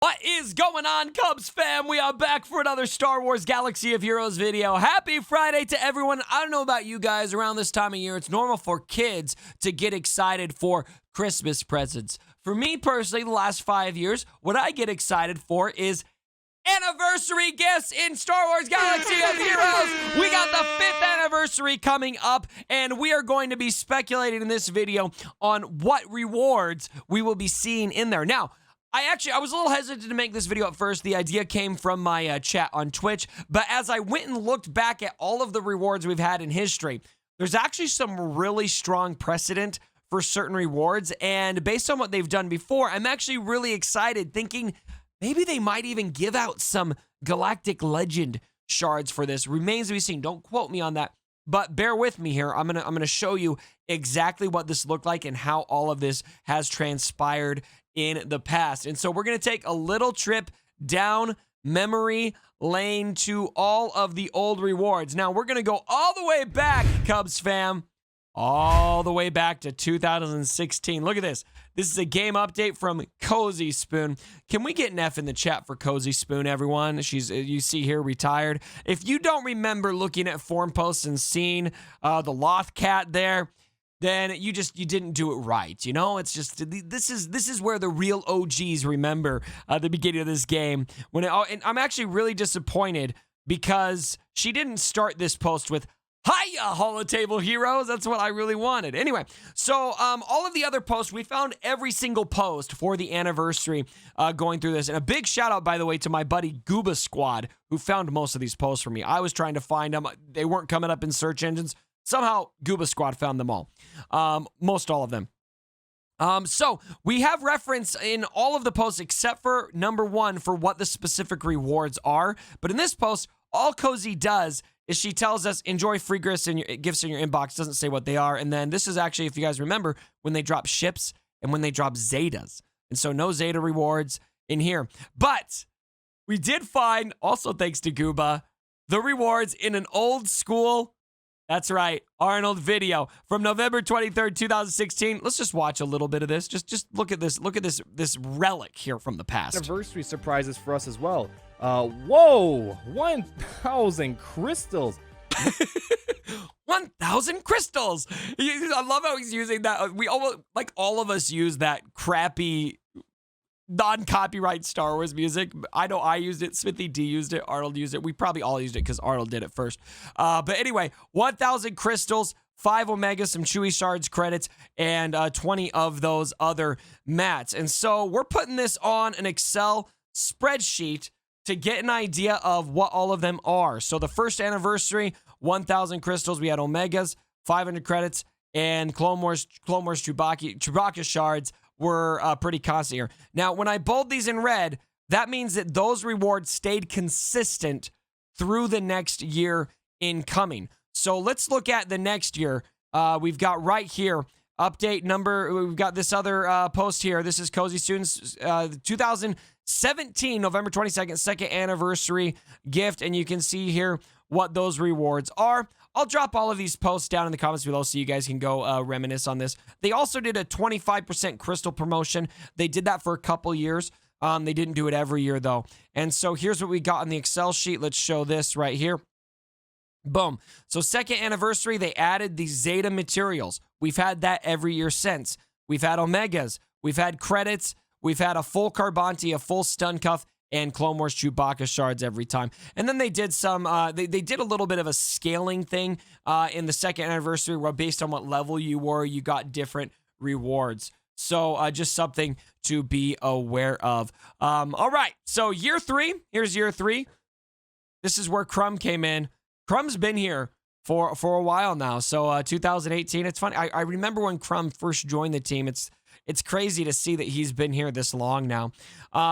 What is going on, Cubs fam? We are back for another Star Wars Galaxy of Heroes video. Happy Friday to everyone. I don't know about you guys, around this time of year, it's normal for kids to get excited for Christmas presents. For me personally, the last 5 years, what I get excited for is anniversary gifts in Star Wars Galaxy of Heroes. We got the 5th anniversary coming up, and we are going to be speculating in this video on what rewards we will be seeing in there. Now, I was a little hesitant to make this video at first. The idea came from my chat on Twitch, but as I went and looked back at all of the rewards we've had in history, there's actually some really strong precedent for certain rewards, and based on what they've done before, I'm actually really excited, thinking maybe they might even give out some Galactic Legend shards for this. Remains to be seen. Don't quote me on that, but bear with me here. I'm gonna show you exactly what this looked like and how all of this has transpired in the past. And so we're going to take a little trip down memory lane to all of the old rewards. Now, we're going to go all the way back, Cubs fam, all the way back to 2016. Look at this. This is a game update from Cozy Spoon. Can we get an F in the chat for Cozy Spoon, everyone? She's, you see here, retired. If you don't remember looking at forum posts and seeing the Loth Cat there, then you didn't do it right. You know, it's just, this is where the real OGs remember the beginning of this game. And I'm actually really disappointed because she didn't start this post with, "Hiya, Holotable Heroes." That's what I really wanted. Anyway, so all of the other posts, we found every single post for the anniversary going through this. And a big shout out, by the way, to my buddy Gooba Squad, who found most of these posts for me. I was trying to find them. They weren't coming up in search engines. Somehow, Gooba Squad found them all. Most all of them. So we have reference in all of the posts except for number 1 for what the specific rewards are. But in this post, all Cozy does is she tells us, enjoy free gifts in your inbox. Doesn't say what they are. And then this is actually, if you guys remember, when they drop ships and when they drop Zetas. And so no Zeta rewards in here. But we did find, also thanks to Gooba, the rewards in an old school, that's right, Arnold video from November 23rd, 2016. Let's just watch a little bit of this. Just look at this. Look at this relic here from the past. Anniversary surprises for us as well. Whoa, 1,000 crystals. 1,000 crystals. I love how he's using that. We almost, like, all of us use that crappy non-copyright Star Wars music. I know I used it. Smithy D used it. Arnold used it. We probably all used it because Arnold did it first. But anyway, 1,000 crystals, 5 Omegas, some Chewy Shards credits, and 20 of those other mats. And so we're putting this on an Excel spreadsheet to get an idea of what all of them are. So the first anniversary, 1,000 crystals. We had Omegas, 500 credits, and Clone Wars Chewbacca Shards were pretty constant here. Now, when I bold these in red, that means that those rewards stayed consistent through the next year incoming. So let's look at the next year. We've got right here, update number. We've got this other post here. This is Cozy Students 2017, November 22nd, 2nd anniversary gift. And you can see here what those rewards are. I'll drop all of these posts down in the comments below so you guys can go reminisce on this. They also did a 25% crystal promotion. They did that for a couple years. They didn't do it every year, though. And so here's what we got on the Excel sheet. Let's show this right here. Boom. So 2nd anniversary, they added the Zeta materials. We've had that every year since. We've had Omegas. We've had credits. We've had a full Carbonti, a full Stun Cuff, and Clone Wars Chewbacca Shards every time. And then they did some, they did a little bit of a scaling thing in the 2nd anniversary where based on what level you were, you got different rewards. So just something to be aware of. All right, so year 3, here's year 3. This is where Crumb came in. Crumb's been here for a while now. So 2018, it's funny. I remember when Crumb first joined the team. It's crazy to see that he's been here this long now.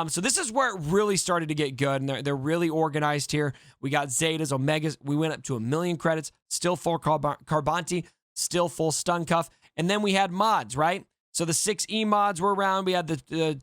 So this is where it really started to get good, and they're really organized here. We got Zetas, Omegas. We went up to 1 million credits, still full Carbonti, still full Stun Cuff. And then we had mods, right? So the 6E mods were around. We had the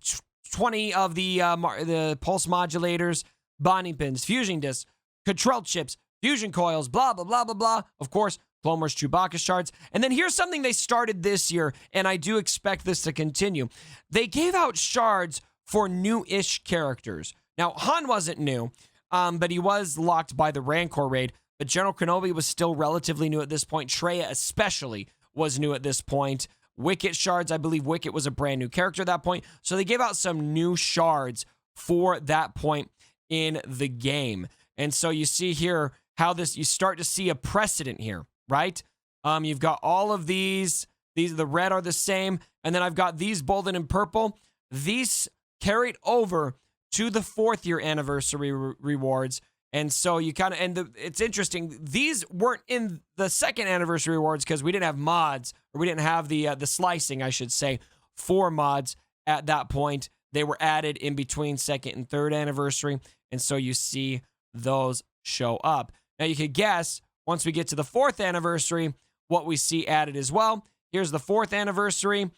20 of the pulse modulators, bonding pins, fusion discs, control chips, fusion coils, blah, blah, blah, blah, blah. Of course, Clone Wars Chewbacca Shards. And then here's something they started this year, and I do expect this to continue. They gave out shards for new-ish characters. Now, Han wasn't new, but he was locked by the Rancor raid. But General Kenobi was still relatively new at this point. Traya especially was new at this point. Wicket Shards, I believe Wicket was a brand new character at that point. So they gave out some new shards for that point in the game. And so you see here how this, you start to see a precedent here, right? You've got all of these, the red are the same. And then I've got these bolded in purple. These carried over to the 4th year anniversary rewards. And so you kind of, it's interesting, these weren't in the 2nd anniversary rewards because we didn't have mods, or we didn't have the slicing, I should say, for mods at that point. They were added in between 2nd and 3rd anniversary. And so you see those show up. Now you could guess, once we get to the 4th anniversary, what we see added as well. Here's the 4th anniversary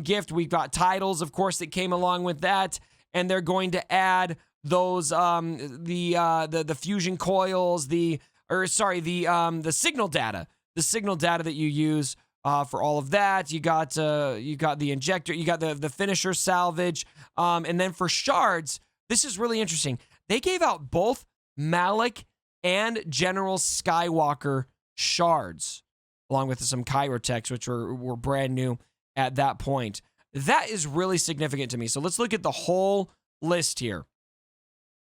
gift. We've got titles, of course, that came along with that. And they're going to add those the fusion coils, the signal data, that you use for all of that. You got the injector, you got the finisher salvage, and then for shards, this is really interesting. They gave out both Malik and General Skywalker shards, along with some Kyrotechs, which were brand new at that point. That is really significant to me. So let's look at the whole list here.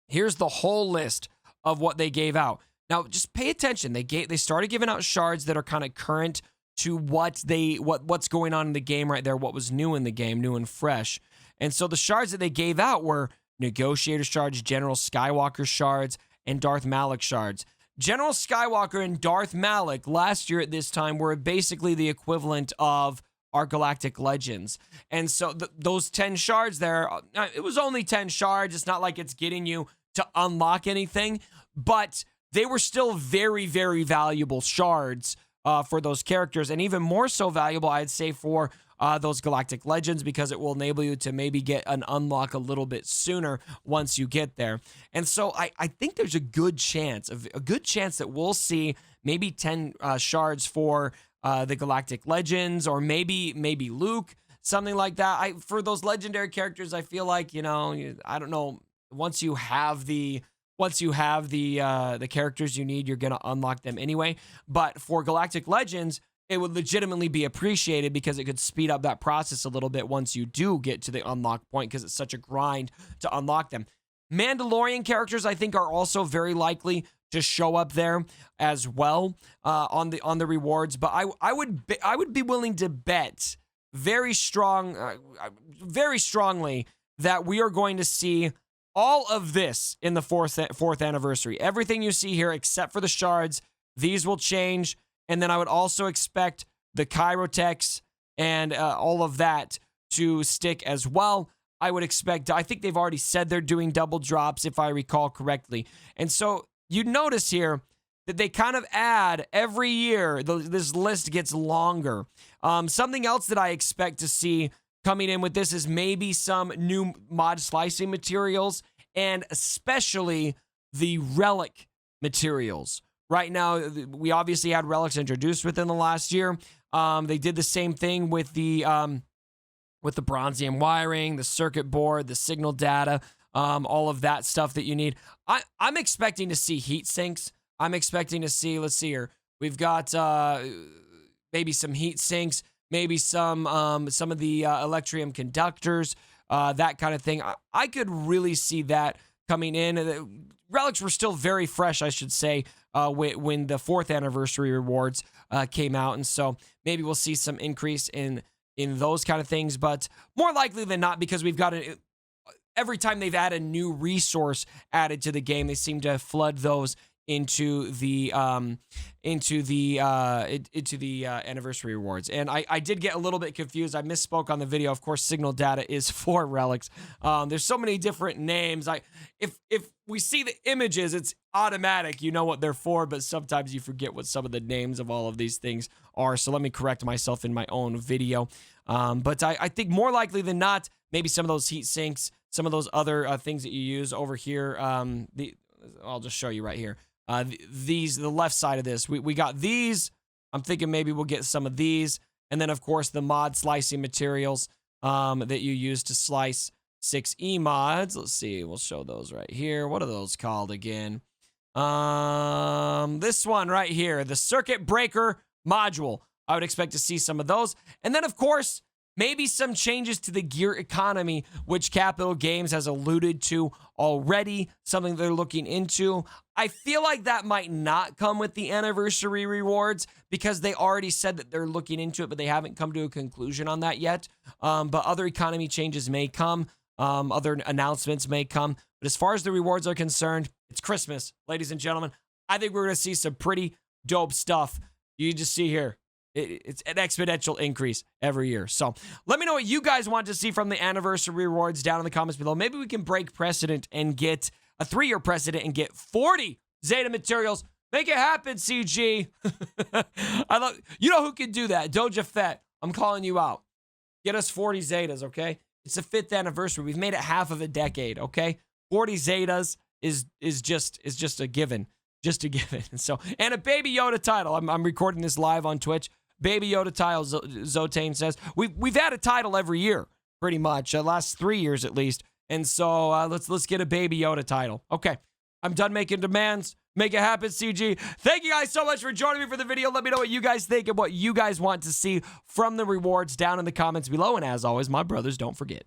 Here's the whole list of what they gave out. Now, just pay attention. They started giving out shards that are kind of current to what's going on in the game right there, what was new in the game, new and fresh. And so the shards that they gave out were Negotiator shards, General Skywalker shards, and Darth Malik shards. General Skywalker and Darth Malik last year at this time were basically the equivalent of our Galactic Legends. And so those 10 shards there, it was only 10 shards. It's not like it's getting you to unlock anything, but they were still very, very valuable shards for those characters, and even more so valuable, I'd say, for those Galactic Legends, because it will enable you to maybe get an unlock a little bit sooner once you get there. And so I think there's a good chance that we'll see maybe 10 shards for the Galactic Legends, or maybe Luke, something like that. For those legendary characters, I feel like, I don't know, once you have the characters you need, you're going to unlock them anyway. But for Galactic Legends, it would legitimately be appreciated because it could speed up that process a little bit once you do get to the unlock point, because it's such a grind to unlock them. Mandalorian characters, I think, are also very likely to show up there as well on the rewards. But I would be willing to bet very strongly that we are going to see all of this in the 4th anniversary. Everything you see here, except for the shards, these will change. And then I would also expect the Kyrotechs and all of that to stick as well. I think they've already said they're doing double drops, if I recall correctly. And so you notice here that they kind of add every year. This list gets longer. Something else that I expect to see coming in with this is maybe some new mod slicing materials, and especially the relic materials. Right now, we obviously had relics introduced within the last year. They did the same thing with the bronzium wiring, the circuit board, the signal data, all of that stuff that you need. I'm expecting to see heat sinks. I'm expecting to see, let's see here, we've got maybe some heat sinks, maybe some of the Electrium conductors, that kind of thing. I could really see that coming in. Relics were still very fresh, I should say, when the 4th anniversary rewards came out, and so maybe we'll see some increase in those kind of things, but more likely than not, because we've got every time they've had a new resource added to the game, they seem to flood those into the anniversary rewards. And I did get a little bit confused. I misspoke on the video. Of course, signal data is for relics. There's so many different names. If we see the images, it's automatic. You know what they're for, but sometimes you forget what some of the names of all of these things are. So let me correct myself in my own video. But I think more likely than not, maybe some of those heat sinks, some of those other things that you use over here. I'll just show you right here. The left side of this, we got these. I'm thinking maybe we'll get some of these. And then, of course, the mod slicing materials that you use to slice 6 emods. Let's see. We'll show those right here. What are those called again? This one right here, the Circuit Breaker module. I would expect to see some of those. And then, of course, maybe some changes to the gear economy, which Capital Games has alluded to already, something they're looking into. I feel like that might not come with the anniversary rewards because they already said that they're looking into it, but they haven't come to a conclusion on that yet. But other economy changes may come. Other announcements may come. But as far as the rewards are concerned, it's Christmas, ladies and gentlemen. I think we're going to see some pretty dope stuff. You just see here. It's an exponential increase every year. So let me know what you guys want to see from the anniversary rewards down in the comments below. Maybe we can break precedent and get a 3-year precedent and get 40 Zeta materials. Make it happen, CG. You know who can do that? Doja Fett. I'm calling you out. Get us 40 Zetas, okay? It's the 5th anniversary. We've made it half of a decade, okay? 40 Zetas is just a given. Just a given. So, and a Baby Yoda title. I'm recording this live on Twitch. Baby Yoda title, Zotane says. We've had a title every year, pretty much. Last 3 years at least. And so let's get a Baby Yoda title. Okay, I'm done making demands. Make it happen, CG. Thank you guys so much for joining me for the video. Let me know what you guys think and what you guys want to see from the rewards down in the comments below. And as always, my brothers, don't forget.